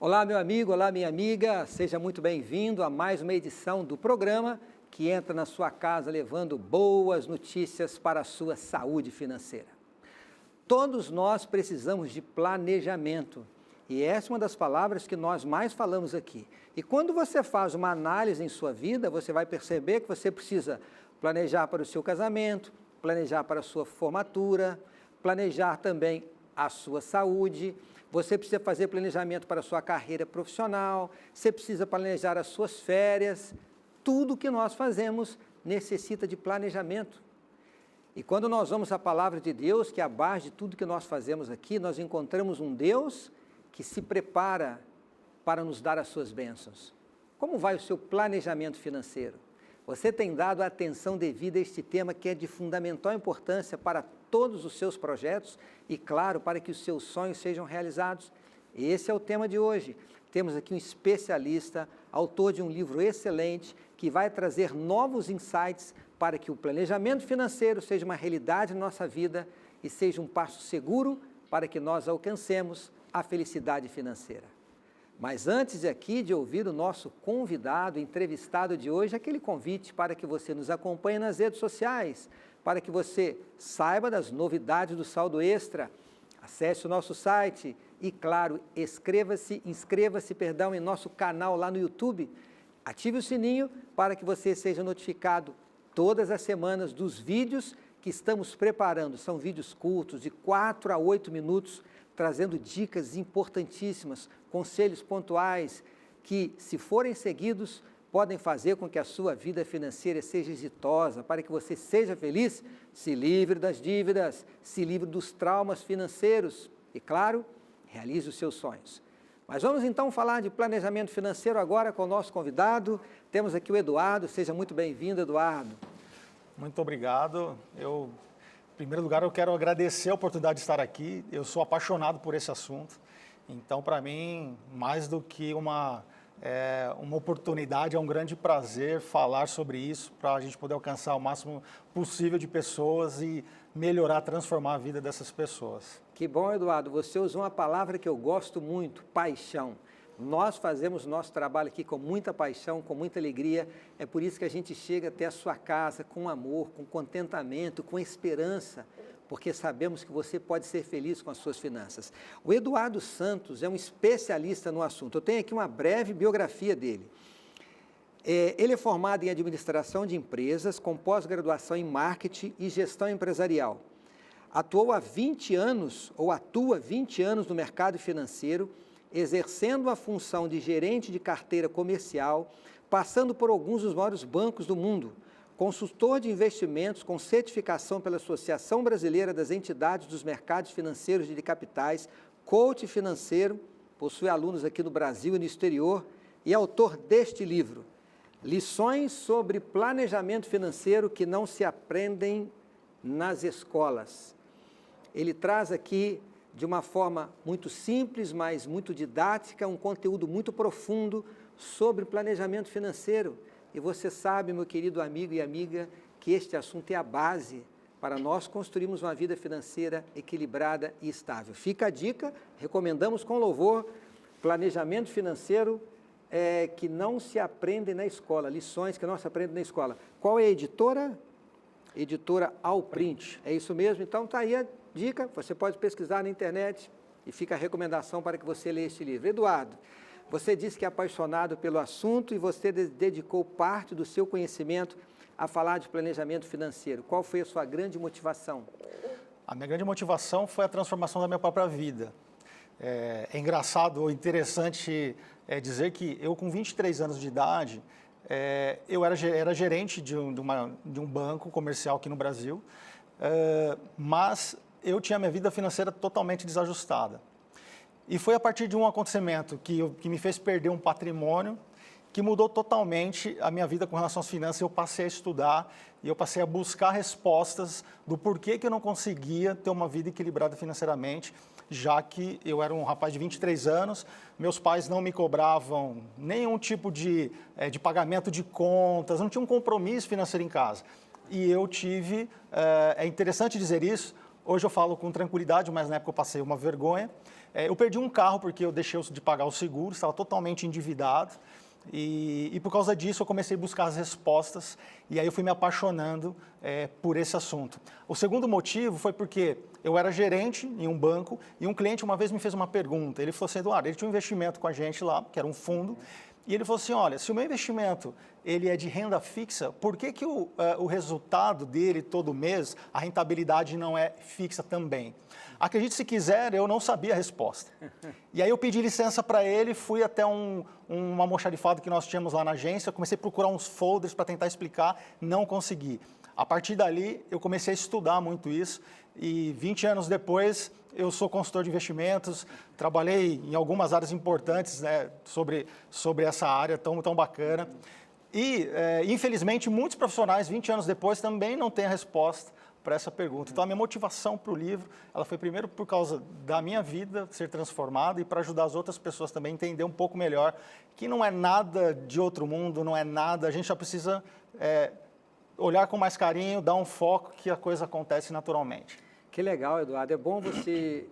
Olá, meu amigo, olá, minha amiga, seja muito bem-vindo a mais uma edição do programa que entra na sua casa levando boas notícias para a sua saúde financeira. Todos nós precisamos de planejamento e essa é uma das palavras que nós mais falamos aqui. E quando você faz uma análise em sua vida, você vai perceber que você precisa planejar para o seu casamento, planejar para a sua formatura, planejar também a sua saúde. Você precisa fazer planejamento para a sua carreira profissional, você precisa planejar as suas férias. Tudo que nós fazemos necessita de planejamento. E quando nós vamos à palavra de Deus, que é a base de tudo que nós fazemos aqui, nós encontramos um Deus que se prepara para nos dar as suas bênçãos. Como vai o seu planejamento financeiro? Você tem dado a atenção devida a este tema que é de fundamental importância para todos os seus projetos e, claro, para que os seus sonhos sejam realizados? Esse é o tema de hoje. Temos aqui um especialista, autor de um livro excelente, que vai trazer novos insights para que o planejamento financeiro seja uma realidade na nossa vida e seja um passo seguro para que nós alcancemos a felicidade financeira. Mas antes aqui de ouvir o nosso convidado, entrevistado de hoje, aquele convite para que você nos acompanhe nas redes sociais, para que você saiba das novidades do Saldo Extra, acesse o nosso site e, claro, inscreva-se em nosso canal lá no YouTube, ative o sininho para que você seja notificado todas as semanas dos vídeos que estamos preparando. São vídeos curtos, de 4 a 8 minutos, trazendo dicas importantíssimas, conselhos pontuais que, se forem seguidos, podem fazer com que a sua vida financeira seja exitosa, para que você seja feliz, se livre das dívidas, se livre dos traumas financeiros e, claro, realize os seus sonhos. Mas vamos então falar de planejamento financeiro agora com o nosso convidado. Temos aqui o Eduardo, seja muito bem-vindo, Eduardo. Muito obrigado. Em primeiro lugar, eu quero agradecer a oportunidade de estar aqui. Eu sou apaixonado por esse assunto. Então, para mim, mais do que uma oportunidade, é um grande prazer falar sobre isso, para a gente poder alcançar o máximo possível de pessoas e melhorar, transformar a vida dessas pessoas. Que bom, Eduardo. Você usou uma palavra que eu gosto muito, paixão. Nós fazemos nosso trabalho aqui com muita paixão, com muita alegria. É por isso que a gente chega até a sua casa com amor, com contentamento, com esperança, porque sabemos que você pode ser feliz com as suas finanças. O Eduardo Santos é um especialista no assunto. Eu tenho aqui uma breve biografia dele. Ele é formado em administração de empresas, com pós-graduação em marketing e gestão empresarial. Atuou há 20 anos, ou atua 20 anos no mercado financeiro, exercendo a função de gerente de carteira comercial, passando por alguns dos maiores bancos do mundo, consultor de investimentos com certificação pela Associação Brasileira das Entidades dos Mercados Financeiros e de Capitais, coach financeiro, possui alunos aqui no Brasil e no exterior, e autor deste livro, Lições sobre Planejamento Financeiro que não se aprendem nas escolas. Ele traz aqui, de uma forma muito simples, mas muito didática, um conteúdo muito profundo sobre planejamento financeiro. E você sabe, meu querido amigo e amiga, que este assunto é a base para nós construirmos uma vida financeira equilibrada e estável. Fica a dica, recomendamos com louvor, planejamento financeiro que não se aprende na escola, lições que não se aprendem na escola. Qual é a editora? Editora Alprint, é isso mesmo? Então está aí a dica, você pode pesquisar na internet e fica a recomendação para que você leia este livro. Eduardo, você disse que é apaixonado pelo assunto e você dedicou parte do seu conhecimento a falar de planejamento financeiro. Qual foi a sua grande motivação? A minha grande motivação foi a transformação da minha própria vida. É engraçado ou interessante dizer que eu, com 23 anos de idade, eu era gerente de um banco comercial aqui no Brasil, mas eu tinha minha vida financeira totalmente desajustada. E foi a partir de um acontecimento que me fez perder um patrimônio, que mudou totalmente a minha vida com relação às finanças. Eu passei a estudar e eu passei a buscar respostas do porquê que eu não conseguia ter uma vida equilibrada financeiramente, já que eu era um rapaz de 23 anos, meus pais não me cobravam nenhum tipo de pagamento de contas, não tinha um compromisso financeiro em casa. E eu tive, é interessante dizer isso, Hoje eu falo com tranquilidade, mas na época eu passei uma vergonha. Eu perdi um carro porque eu deixei de pagar o seguro, estava totalmente endividado. E por causa disso eu comecei a buscar as respostas e aí eu fui me apaixonando por esse assunto. O segundo motivo foi porque eu era gerente em um banco e um cliente uma vez me fez uma pergunta. Ele falou assim, Eduardo, ele tinha um investimento com a gente lá, que era um fundo, e ele falou assim, olha, se o meu investimento ele é de renda fixa, por que o resultado dele todo mês, a rentabilidade não é fixa também? Acredite se quiser, eu não sabia a resposta. E aí eu pedi licença para ele, fui até um almoxarifado que nós tínhamos lá na agência, comecei a procurar uns folders para tentar explicar, não consegui. A partir dali, eu comecei a estudar muito isso e 20 anos depois, eu sou consultor de investimentos, trabalhei em algumas áreas importantes, né, sobre essa área tão bacana. E, infelizmente, muitos profissionais, 20 anos depois, também não têm a resposta para essa pergunta. Então, a minha motivação para o livro, ela foi primeiro por causa da minha vida ser transformada e para ajudar as outras pessoas também a entender um pouco melhor que não é nada de outro mundo, não é nada, a gente só precisa olhar com mais carinho, dar um foco que a coisa acontece naturalmente. Que legal, Eduardo. É bom você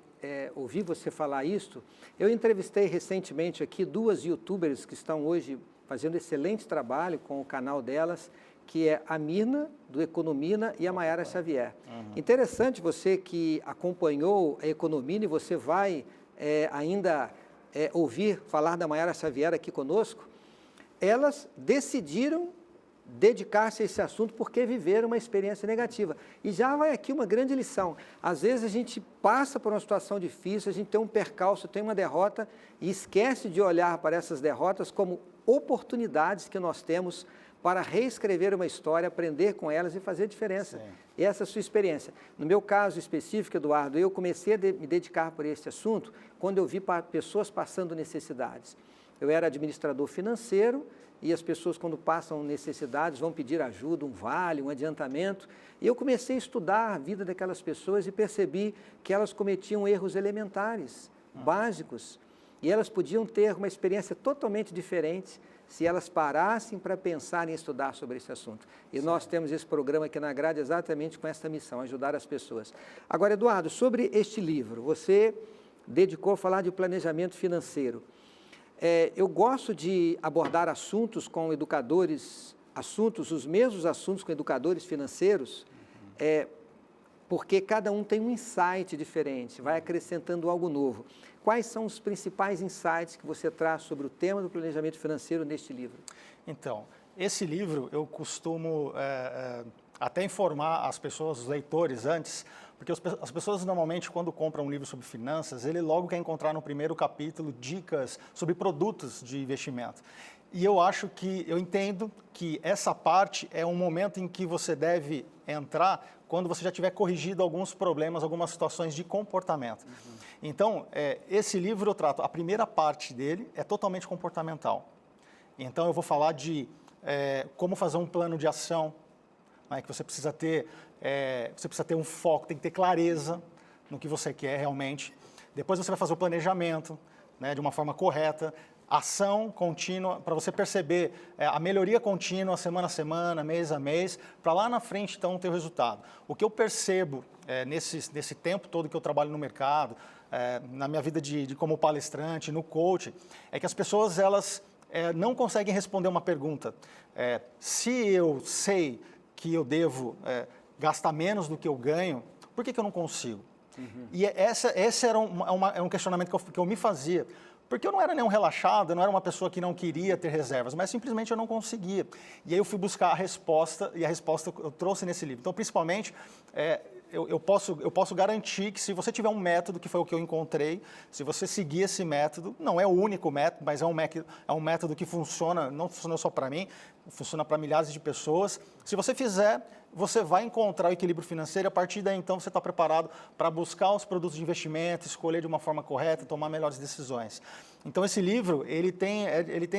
ouvir você falar isso. Eu entrevistei recentemente aqui 2 youtubers que estão hoje fazendo excelente trabalho com o canal delas, que é a Mirna, do Economina, e a Mayara Xavier. Interessante você que acompanhou a Economina e você vai ainda ouvir falar da Mayara Xavier aqui conosco. Elas decidiram dedicar-se a esse assunto porque viveram uma experiência negativa. E já vai aqui uma grande lição. Às vezes a gente passa por uma situação difícil, a gente tem um percalço, tem uma derrota e esquece de olhar para essas derrotas como oportunidades que nós temos para reescrever uma história, aprender com elas e fazer diferença. Sim. Essa é a sua experiência. No meu caso específico, Eduardo, eu comecei a me dedicar por esse assunto quando eu vi pessoas passando necessidades. Eu era administrador financeiro e as pessoas, quando passam necessidades, vão pedir ajuda, um vale, um adiantamento. E eu comecei a estudar a vida daquelas pessoas e percebi que elas cometiam erros elementares, básicos. E elas podiam ter uma experiência totalmente diferente se elas parassem para pensar em estudar sobre esse assunto. E nós temos esse programa aqui na grade exatamente com essa missão, ajudar as pessoas. Agora, Eduardo, sobre este livro, você dedicou a falar de planejamento financeiro. Eu gosto de abordar assuntos com educadores, os mesmos assuntos com educadores financeiros, porque cada um tem um insight diferente, vai acrescentando algo novo. Quais são os principais insights que você traz sobre o tema do planejamento financeiro neste livro? Então, esse livro eu costumo até informar as pessoas, os leitores antes, porque as pessoas normalmente quando compram um livro sobre finanças, ele logo quer encontrar no primeiro capítulo dicas sobre produtos de investimento. E eu entendo que essa parte é um momento em que você deve entrar quando você já tiver corrigido alguns problemas, algumas situações de comportamento. Então, esse livro eu trato, a primeira parte dele é totalmente comportamental. Então, eu vou falar de como fazer um plano de ação, né, que você precisa ter um foco, tem que ter clareza no que você quer realmente. Depois você vai fazer o planejamento, né, de uma forma correta, ação contínua, para você perceber a melhoria contínua, semana a semana, mês a mês, para lá na frente, então, ter o resultado. O que eu percebo nesse tempo todo que eu trabalho no mercado, na minha vida como palestrante, no coaching, é que as pessoas, elas não conseguem responder uma pergunta. Se eu sei que eu devo gastar menos do que eu ganho, por que eu não consigo? E esse era um questionamento que eu me fazia. Porque eu não era nenhum relaxado, eu não era uma pessoa que não queria ter reservas, mas simplesmente eu não conseguia. E aí eu fui buscar a resposta, e a resposta eu trouxe nesse livro. Então, principalmente, eu posso garantir que se você tiver um método, que foi o que eu encontrei, se você seguir esse método, não é o único método, mas é um método que funciona, não funcionou só para mim, funciona para milhares de pessoas. Se você fizer, você vai encontrar o equilíbrio financeiro e a partir daí, então, você está preparado para buscar os produtos de investimento, escolher de uma forma correta, tomar melhores decisões. Então, esse livro, ele tem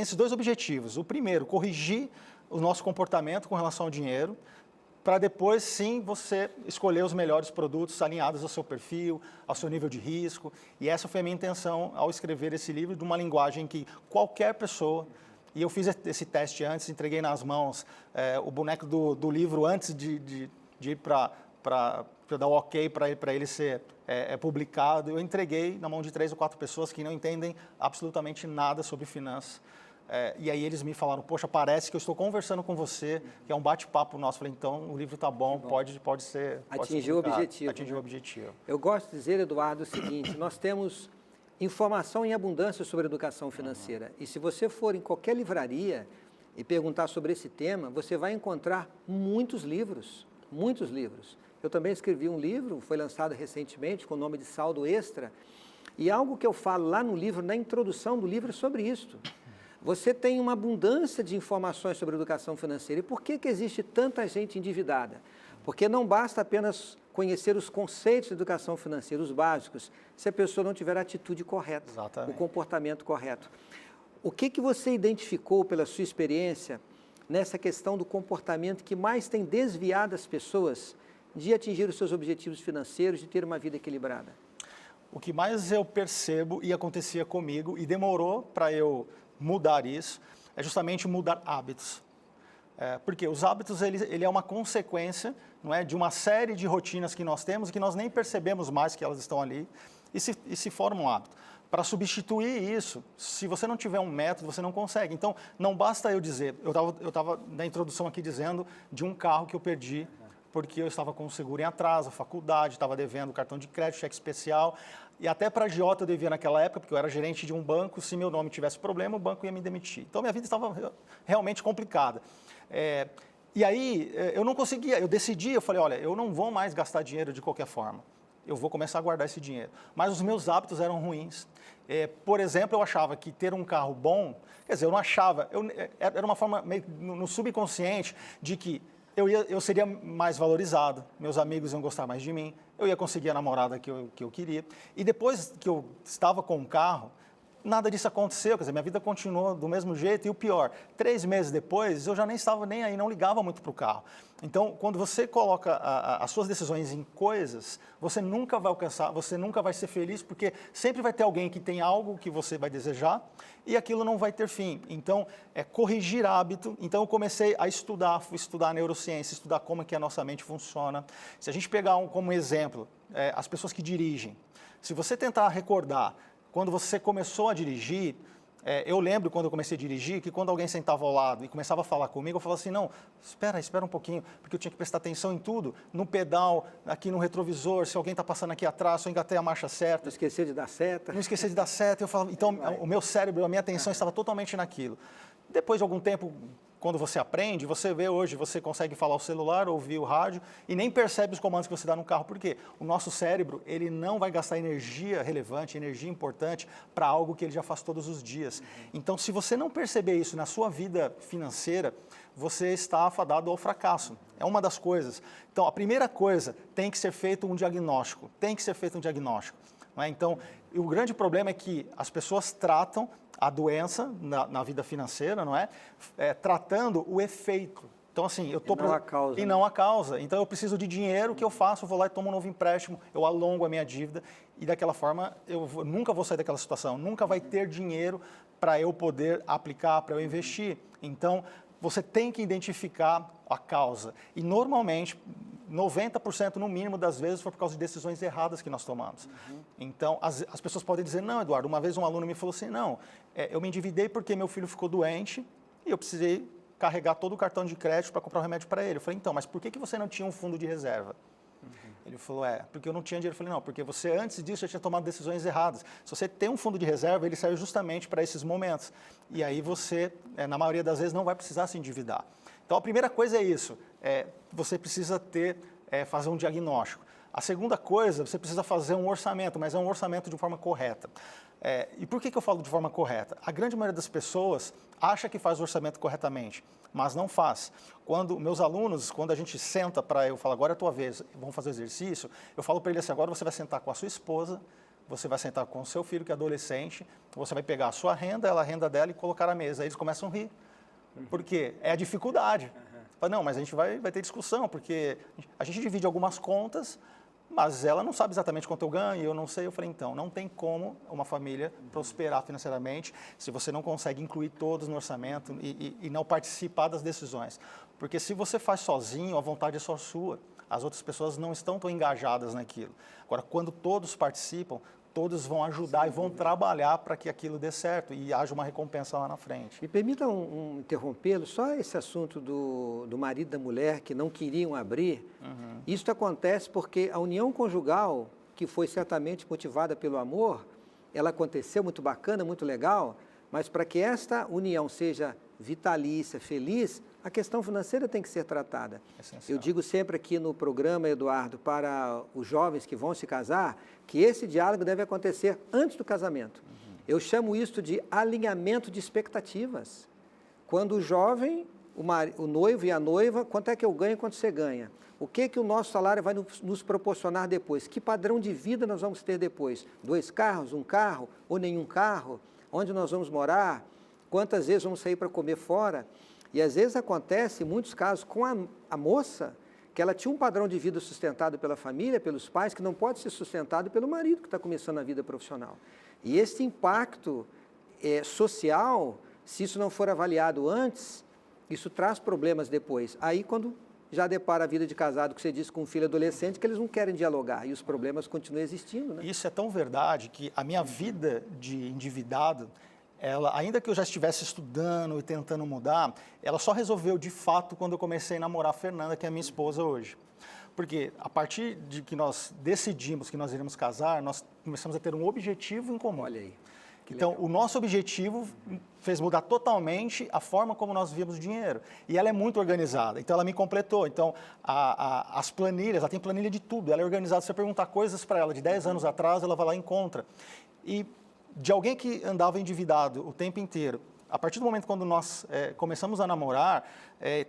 esses 2 objetivos. O primeiro, corrigir o nosso comportamento com relação ao dinheiro, para depois, sim, você escolher os melhores produtos alinhados ao seu perfil, ao seu nível de risco. E essa foi a minha intenção ao escrever esse livro, de uma linguagem que qualquer pessoa... E eu fiz esse teste antes, entreguei nas mãos o boneco do livro antes de ir para para dar o ok para ele ser publicado. Eu entreguei na mão de 3 ou 4 pessoas que não entendem absolutamente nada sobre finanças. E aí eles me falaram, poxa, parece que eu estou conversando com você, que é um bate-papo nosso. Eu falei, então o livro está bom, pode ser. Atingiu o objetivo. Atingiu o objetivo. Eu gosto de dizer, Eduardo, o seguinte: nós temos informação em abundância sobre educação financeira. E se você for em qualquer livraria e perguntar sobre esse tema, você vai encontrar muitos livros, muitos livros. Eu também escrevi um livro, foi lançado recentemente, com o nome de Saldo Extra, e algo que eu falo lá no livro, na introdução do livro, é sobre isso. Você tem uma abundância de informações sobre educação financeira. E por que existe tanta gente endividada? Porque não basta apenas conhecer os conceitos de educação financeira, os básicos, se a pessoa não tiver a atitude correta, Exatamente. o comportamento correto. O que você identificou pela sua experiência nessa questão do comportamento que mais tem desviado as pessoas de atingir os seus objetivos financeiros, de ter uma vida equilibrada? O que mais eu percebo e acontecia comigo, e demorou para eu mudar isso, é justamente mudar hábitos. Porque os hábitos, ele é uma consequência, não é, de uma série de rotinas que nós temos e que nós nem percebemos mais que elas estão ali e se formam um hábito. Para substituir isso, se você não tiver um método, você não consegue. Então, não basta eu dizer, eu estava na introdução aqui dizendo de um carro que eu perdi porque eu estava com o seguro em atraso, faculdade, estava devendo cartão de crédito, cheque especial, e até para a agiota eu devia naquela época, porque eu era gerente de um banco, se meu nome tivesse problema, o banco ia me demitir. Então, minha vida estava realmente complicada. E aí, eu não conseguia, eu decidi, eu falei, olha, eu não vou mais gastar dinheiro de qualquer forma, eu vou começar a guardar esse dinheiro. Mas os meus hábitos eram ruins. Por exemplo, eu achava que ter um carro bom, quer dizer, eu não achava, era uma forma meio no subconsciente de que eu seria mais valorizado, meus amigos iam gostar mais de mim, eu ia conseguir a namorada que eu queria. E depois que eu estava com o carro, nada disso aconteceu, quer dizer, minha vida continuou do mesmo jeito. E o pior, 3 meses depois, eu já nem estava nem aí, não ligava muito para o carro. Então, quando você coloca as suas decisões em coisas, você nunca vai alcançar, você nunca vai ser feliz, porque sempre vai ter alguém que tem algo que você vai desejar e aquilo não vai ter fim. Então, é corrigir hábito. Então, eu comecei a estudar, fui estudar neurociência, estudar como é que a nossa mente funciona. Se a gente pegar como exemplo, as pessoas que dirigem, se você tentar recordar, quando você começou a dirigir, eu lembro quando eu comecei a dirigir, que quando alguém sentava ao lado e começava a falar comigo, eu falava assim, não, espera um pouquinho, porque eu tinha que prestar atenção em tudo, no pedal, aqui no retrovisor, se alguém está passando aqui atrás, se eu engatei a marcha certa. Não esquecer de dar seta. Não esquecer de dar seta. Eu falava, então, o meu cérebro, a minha atenção estava totalmente naquilo. Depois de algum tempo, quando você aprende, você vê hoje, você consegue falar o celular, ouvir o rádio e nem percebe os comandos que você dá no carro. Por quê? O nosso cérebro, ele não vai gastar energia relevante, energia importante para algo que ele já faz todos os dias. Então, se você não perceber isso na sua vida financeira, você está afadado ao fracasso. É uma das coisas. Então, a primeira coisa, tem que ser feito um diagnóstico. Tem que ser feito um diagnóstico. Não é? Então, o grande problema é que as pessoas tratam a doença na vida financeira, não é? Tratando o efeito. Então, assim, eu estou... E não a causa. E não a causa. Então, eu preciso de dinheiro, o que eu faço? Eu vou lá e tomo um novo empréstimo, eu alongo a minha dívida e, daquela forma, eu nunca vou sair daquela situação. Nunca vai ter dinheiro para eu poder aplicar, para eu investir. Então, você tem que identificar a causa. E, normalmente, 90% no mínimo das vezes foi por causa de decisões erradas que nós tomamos. Então, as pessoas podem dizer, não, Eduardo, uma vez um aluno me falou assim, não, eu me endividei porque meu filho ficou doente e eu precisei carregar todo o cartão de crédito para comprar um remédio para ele. Eu falei, então, mas por que você não tinha um fundo de reserva? Ele falou, porque eu não tinha dinheiro. Eu falei, não, porque você antes disso já tinha tomado decisões erradas. Se você tem um fundo de reserva, ele serve justamente para esses momentos. E aí você, na maioria das vezes, não vai precisar se endividar. Então, a primeira coisa é isso, você precisa fazer um diagnóstico. A segunda coisa, você precisa fazer um orçamento, mas é um orçamento de forma correta. E por que eu falo de forma correta? A grande maioria das pessoas acha que faz o orçamento corretamente, mas não faz. Quando meus alunos, quando a gente senta para eu falar, agora é a tua vez, vamos fazer o exercício, eu falo para ele assim, agora você vai sentar com a sua esposa, você vai sentar com o seu filho, que é adolescente, você vai pegar a sua renda, a renda dela e colocar na mesa. Aí eles começam a rir. Por quê? É a dificuldade. Fala, não, mas a gente vai ter discussão, porque a gente divide algumas contas, mas ela não sabe exatamente quanto eu ganho, eu não sei. Eu falei, então, não tem como uma família prosperar financeiramente se você não consegue incluir todos no orçamento e não participar das decisões. Porque se você faz sozinho, a vontade é só sua. as outras pessoas não estão tão engajadas naquilo. Agora, quando todos participam, todos vão ajudar e vão trabalhar para que aquilo dê certo e haja uma recompensa lá na frente. Me permita interrompê-lo, só esse assunto do marido e da mulher que não queriam abrir, isso acontece porque a união conjugal, que foi certamente motivada pelo amor, ela aconteceu muito bacana, muito legal, mas para que esta união seja vitalícia, feliz, a questão financeira tem que ser tratada. Eu digo sempre aqui no programa, Eduardo, para os jovens que vão se casar, que esse diálogo deve acontecer antes do casamento. Eu chamo isso de alinhamento de expectativas. Quando o jovem, o noivo e a noiva, quanto é que eu ganho e quanto você ganha? O que o nosso salário vai nos proporcionar depois? Que padrão de vida nós vamos ter depois? 2 carros, 1 carro ou nenhum carro? Onde nós vamos morar? Quantas vezes vamos sair para comer fora? E às vezes acontece, em muitos casos, com a moça, que ela tinha um padrão de vida sustentado pela família, pelos pais, que não pode ser sustentado pelo marido que está começando a vida profissional. E esse impacto social, se isso não for avaliado antes, isso traz problemas depois. Aí quando já depara a vida de casado, que você disse, com um filho adolescente, que eles não querem dialogar e os problemas continuam existindo, né? Isso é tão verdade que a minha vida de endividado, ela, ainda que eu já estivesse estudando e tentando mudar, ela só resolveu de fato quando eu comecei a namorar a Fernanda, que é a minha esposa hoje. Porque a partir de que nós decidimos que nós iríamos casar, nós começamos a ter um objetivo em comum. Olha aí. Então, o nosso objetivo fez mudar totalmente a forma como nós víamos o dinheiro. E ela é muito organizada, então ela me completou. Então, as planilhas, ela tem planilha de tudo, ela é organizada. Se você perguntar coisas para ela de 10 anos atrás, ela vai lá e encontra. E de alguém que andava endividado o tempo inteiro, a partir do momento quando nós começamos a namorar,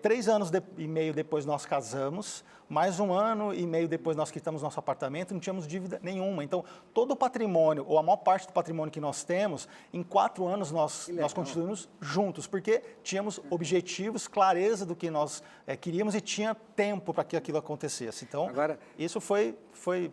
3 anos e meio depois nós casamos, mais 1 ano e meio depois nós quitamos nosso apartamento, não tínhamos dívida nenhuma. Então, todo o patrimônio, ou a maior parte do patrimônio que nós temos, em 4 anos nós continuamos juntos, porque tínhamos objetivos, clareza do que nós queríamos e tinha tempo para que aquilo acontecesse. Então, isso foi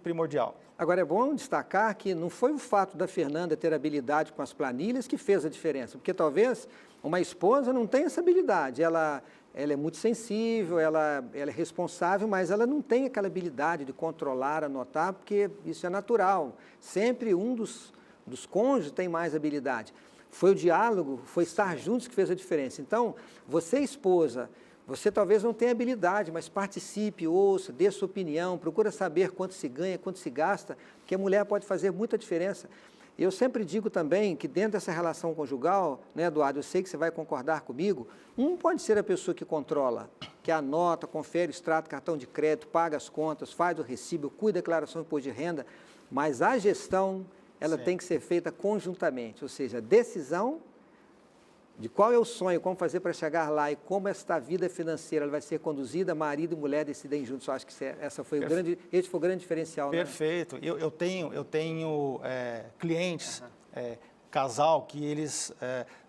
primordial. Agora, é bom destacar que não foi o fato da Fernanda ter habilidade com as planilhas que fez a diferença, porque talvez uma esposa não tenha essa habilidade, ela é muito sensível, ela é responsável, mas ela não tem aquela habilidade de controlar, anotar, porque isso é natural. Sempre um dos cônjuges tem mais habilidade. Foi o diálogo, foi estar juntos que fez a diferença. Então, você, esposa, você talvez não tenha habilidade, mas participe, ouça, dê sua opinião, procura saber quanto se ganha, quanto se gasta, porque a mulher pode fazer muita diferença. Eu sempre digo também que dentro dessa relação conjugal, né, Eduardo, eu sei que você vai concordar comigo, pode ser a pessoa que controla, que anota, confere o extrato, cartão de crédito, paga as contas, faz o recibo, cuida da declaração de imposto de renda, mas a gestão, ela tem que ser feita conjuntamente, ou seja, a decisão de qual é o sonho, como fazer para chegar lá e como esta vida financeira ela vai ser conduzida, marido e mulher decidem juntos. Eu acho que esse foi o grande diferencial. Perfeito. Né? Eu tenho clientes, casal, que eles,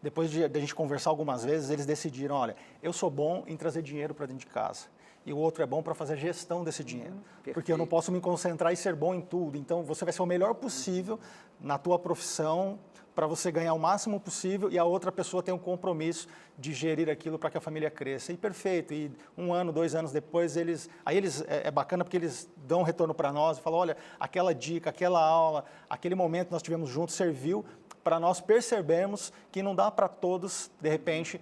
depois de a gente conversar algumas vezes, eles decidiram, olha, eu sou bom em trazer dinheiro para dentro de casa. E o outro é bom para fazer a gestão desse dinheiro. Porque eu não posso me concentrar e ser bom em tudo. Então, você vai ser o melhor possível na tua profissão, para você ganhar o máximo possível, e a outra pessoa tem um compromisso de gerir aquilo para que a família cresça. E perfeito. E 1 ano, 2 anos depois, é bacana porque eles dão um retorno para nós e falam, olha, aquela dica, aquela aula, aquele momento que nós tivemos juntos serviu para nós percebermos que não dá para todos, de repente,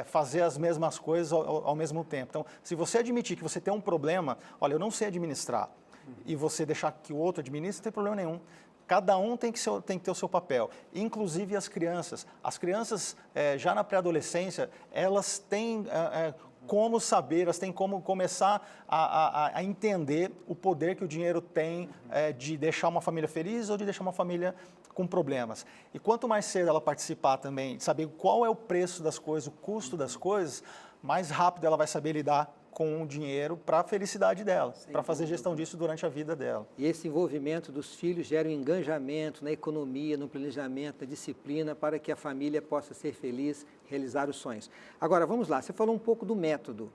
fazer as mesmas coisas ao mesmo tempo. Então, se você admitir que você tem um problema, olha, eu não sei administrar, e você deixar que o outro administre, não tem problema nenhum. Cada um tem que ter o seu papel, inclusive as crianças. As crianças, já na pré-adolescência, elas têm como saber, elas têm como começar a entender o poder que o dinheiro tem de deixar uma família feliz ou de deixar uma família com problemas. E quanto mais cedo ela participar também, de saber qual é o preço das coisas, o custo das coisas, mais rápido ela vai saber lidar com o dinheiro para a felicidade dela, para fazer gestão disso durante a vida dela. E esse envolvimento dos filhos gera um engajamento na economia, no planejamento, na disciplina, para que a família possa ser feliz, realizar os sonhos. Agora, vamos lá, você falou um pouco do método.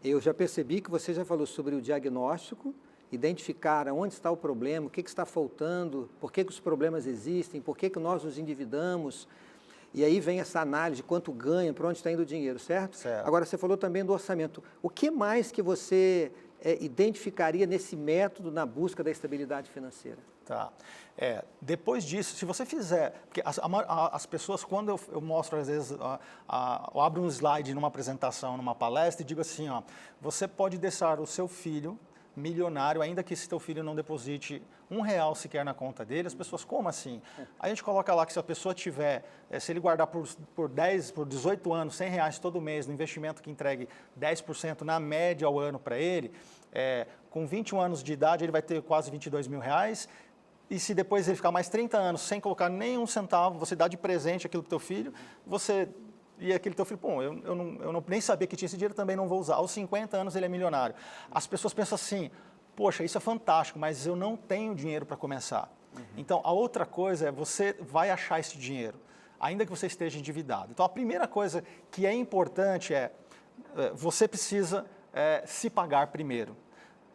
Eu já percebi que você já falou sobre o diagnóstico, identificar onde está o problema, o que está faltando, por que os problemas existem, por que nós nos endividamos. E aí vem essa análise de quanto ganha, para onde está indo o dinheiro, certo? Certo. Agora, você falou também do orçamento. O que mais que você identificaria nesse método na busca da estabilidade financeira? Tá. Depois disso, se você fizer... Porque as pessoas, quando eu mostro, às vezes, eu abro um slide numa apresentação, numa palestra, e digo assim, ó, você pode deixar o seu filho milionário, ainda que esse teu filho não deposite R$1 sequer na conta dele. As pessoas, como assim? Aí a gente coloca lá que se a pessoa tiver, se ele guardar por 18 anos, R$100 todo mês, no investimento que entregue 10% na média ao ano para ele, com 21 anos de idade ele vai ter quase R$22.000, e se depois ele ficar mais 30 anos sem colocar nenhum centavo, você dá de presente aquilo para o teu filho, e aquele teu filho, bom, eu não nem sabia que tinha esse dinheiro, também não vou usar. Aos 50 anos ele é milionário. As pessoas pensam assim, poxa, isso é fantástico, mas eu não tenho dinheiro para começar. Então, a outra coisa é, você vai achar esse dinheiro, ainda que você esteja endividado. Então, a primeira coisa que é importante você precisa se pagar primeiro.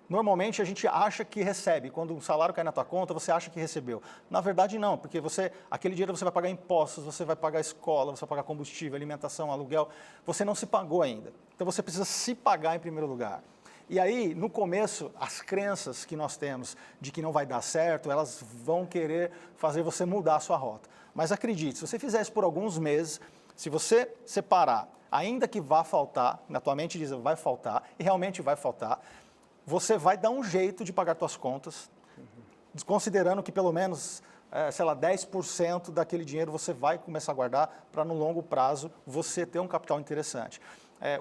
Normalmente a gente acha que recebe, quando um salário cai na tua conta, você acha que recebeu. Na verdade não, porque aquele dinheiro você vai pagar impostos, você vai pagar escola, você vai pagar combustível, alimentação, aluguel, você não se pagou ainda. Então você precisa se pagar em primeiro lugar. E aí, no começo, as crenças que nós temos de que não vai dar certo, elas vão querer fazer você mudar a sua rota. Mas acredite, se você fizer isso por alguns meses, se você separar, ainda que vá faltar, na tua mente diz vai faltar, e realmente vai faltar, você vai dar um jeito de pagar suas contas, considerando que pelo menos, 10% daquele dinheiro você vai começar a guardar para no longo prazo você ter um capital interessante.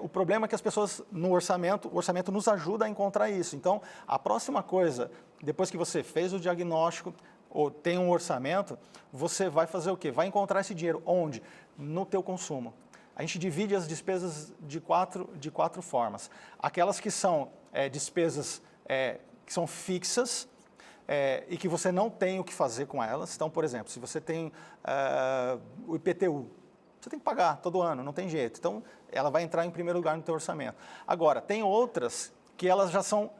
O problema é que as pessoas o orçamento nos ajuda a encontrar isso. Então, a próxima coisa, depois que você fez o diagnóstico ou tem um orçamento, você vai fazer o quê? Vai encontrar esse dinheiro onde? No teu consumo. A gente divide as despesas de quatro formas. Aquelas que são despesas que são fixas e que você não tem o que fazer com elas. Então, por exemplo, se você tem o IPTU, você tem que pagar todo ano, não tem jeito. Então, ela vai entrar em primeiro lugar no teu orçamento. Agora, tem outras que elas já são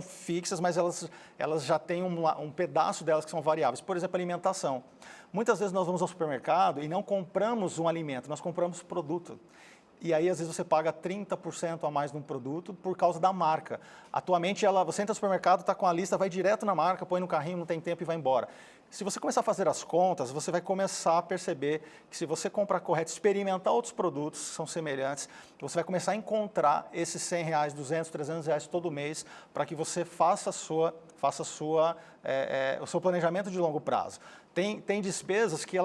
fixas, mas elas já têm um pedaço delas que são variáveis. Por exemplo, alimentação. Muitas vezes nós vamos ao supermercado e não compramos um alimento, nós compramos produto. E aí, às vezes, você paga 30% a mais num produto por causa da marca. Atualmente, você entra no supermercado, está com a lista, vai direto na marca, põe no carrinho, não tem tempo e vai embora. Se você começar a fazer as contas, você vai começar a perceber que se você comprar correto, experimentar outros produtos que são semelhantes, você vai começar a encontrar esses R$100, 200, 300 reais todo mês para que você faça o seu planejamento de longo prazo. Tem despesas que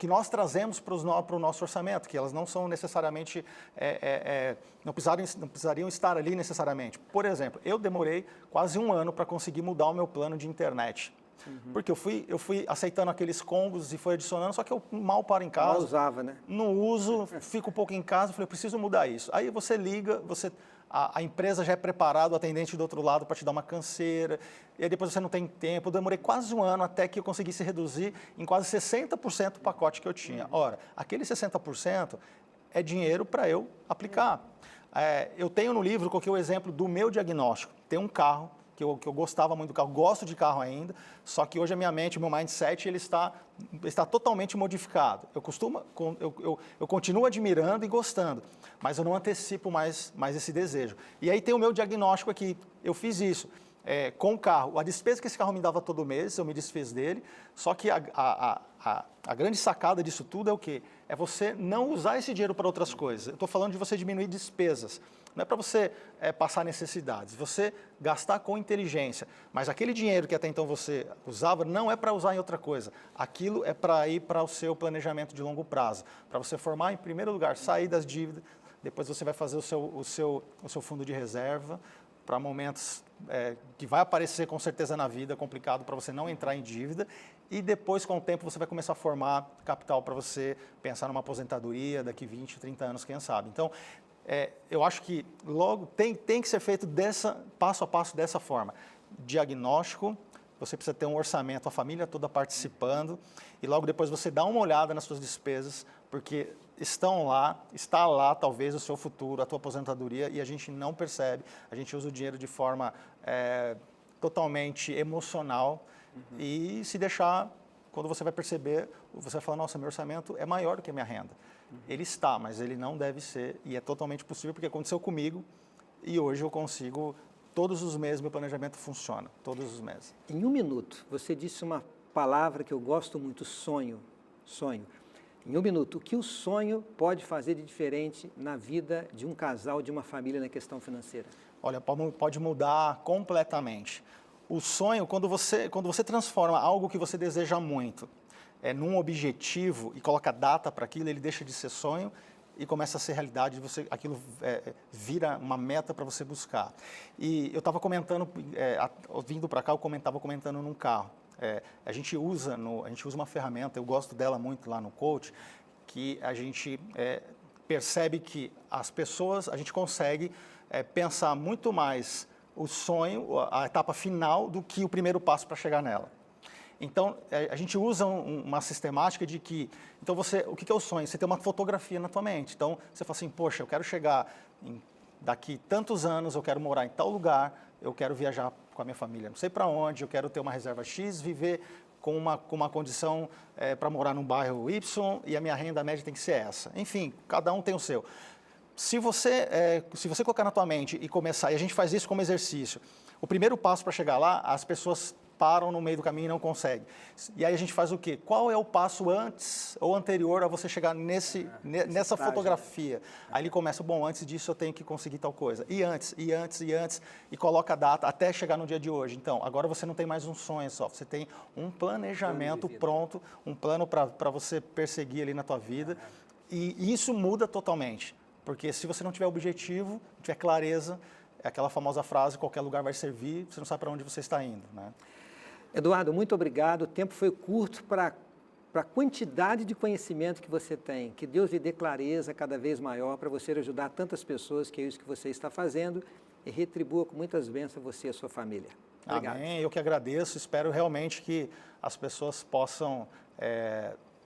nós trazemos para o nosso orçamento, que elas não são necessariamente, não precisariam estar ali necessariamente. Por exemplo, eu demorei quase um ano para conseguir mudar o meu plano de internet. Porque eu fui aceitando aqueles combos e fui adicionando, só que eu mal paro em casa. Não usava, né? Não uso, fico um pouco em casa, falei, eu preciso mudar isso. Aí você liga, a empresa já é preparada, o atendente do outro lado para te dar uma canseira, e aí depois você não tem tempo. Eu demorei quase um ano até que eu conseguisse reduzir em quase 60% o pacote que eu tinha. Ora, aquele 60% é dinheiro para eu aplicar. Eu tenho no livro, coloquei o exemplo do meu diagnóstico. Tem um carro, que eu gostava muito do carro, gosto de carro ainda, só que hoje a minha mente, o meu mindset, ele está totalmente modificado. Eu continuo admirando e gostando, mas eu não antecipo mais esse desejo. E aí tem o meu diagnóstico aqui, eu fiz isso com o carro. A despesa que esse carro me dava todo mês, eu me desfiz dele, só que a grande sacada disso tudo é o quê? É você não usar esse dinheiro para outras coisas. Eu estou falando de você diminuir despesas. Não é para você passar necessidades, você gastar com inteligência. Mas aquele dinheiro que até então você usava não é para usar em outra coisa. Aquilo é para ir para o seu planejamento de longo prazo. Para você formar, em primeiro lugar, sair das dívidas, depois você vai fazer o seu fundo de reserva para momentos que vai aparecer com certeza na vida, complicado para você não entrar em dívida. E depois, com o tempo, você vai começar a formar capital para você pensar numa aposentadoria daqui 20, 30 anos, quem sabe. Então, eu acho que logo tem que ser feito passo a passo dessa forma. Diagnóstico, você precisa ter um orçamento, a família toda participando, e logo depois você dá uma olhada nas suas despesas, porque está lá talvez o seu futuro, a tua aposentadoria, e a gente não percebe, a gente usa o dinheiro de forma totalmente emocional, e se deixar, quando você vai perceber, você vai falar, nossa, meu orçamento é maior do que a minha renda. Ele está, mas ele não deve ser, e é totalmente possível, porque aconteceu comigo, e hoje eu consigo, todos os meses meu planejamento funciona, todos os meses. Em um minuto, você disse uma palavra que eu gosto muito, sonho. Sonho. Em um minuto, o que o sonho pode fazer de diferente na vida de um casal, de uma família na questão financeira? Olha, pode mudar completamente. O sonho, quando você transforma algo que você deseja muito num objetivo e coloca data para aquilo, ele deixa de ser sonho e começa a ser realidade, aquilo vira uma meta para você buscar. E eu estava comentando, vindo para cá, eu estava comentando num carro. A gente usa uma ferramenta, eu gosto dela muito lá no coach, que a gente percebe que as pessoas, a gente consegue pensar muito mais o sonho, a etapa final, do que o primeiro passo para chegar nela. Então, a gente usa uma sistemática de que, então o que é o sonho? Você tem uma fotografia na tua mente. Então, você fala assim, poxa, eu quero chegar daqui tantos anos, eu quero morar em tal lugar, eu quero viajar com a minha família, não sei para onde, eu quero ter uma reserva X, viver com uma condição para morar num bairro Y e a minha renda média tem que ser essa. Enfim, cada um tem o seu. Se você colocar na tua mente e começar, e a gente faz isso como exercício, o primeiro passo para chegar lá, as pessoas param no meio do caminho e não conseguem. E aí a gente faz o quê? Qual é o passo antes ou anterior a você chegar nessa fotografia? Aí ele começa, bom, antes disso eu tenho que conseguir tal coisa. E antes, e coloca a data até chegar no dia de hoje. Então, agora você não tem mais um sonho só, você tem um planejamento pronto, um plano para você perseguir ali na tua vida. E isso muda totalmente, porque se você não tiver objetivo, não tiver clareza, é aquela famosa frase, qualquer lugar vai servir, você não sabe para onde você está indo, né? Eduardo, muito obrigado. O tempo foi curto para a quantidade de conhecimento que você tem. Que Deus lhe dê clareza cada vez maior para você ajudar tantas pessoas, que é isso que você está fazendo, e retribua com muitas bênçãos você e a sua família. Obrigado. Amém. Eu que agradeço. Espero realmente que as pessoas possam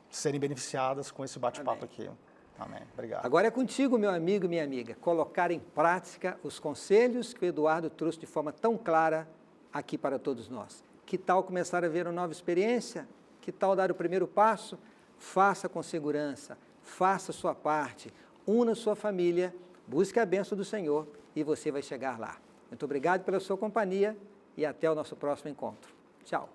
serem beneficiadas com esse bate-papo aqui. Amém. Obrigado. Agora é contigo, meu amigo e minha amiga, colocar em prática os conselhos que o Eduardo trouxe de forma tão clara aqui para todos nós. Que tal começar a ver uma nova experiência? Que tal dar o primeiro passo? Faça com segurança, faça a sua parte, una sua família, busque a bênção do Senhor e você vai chegar lá. Muito obrigado pela sua companhia e até o nosso próximo encontro. Tchau.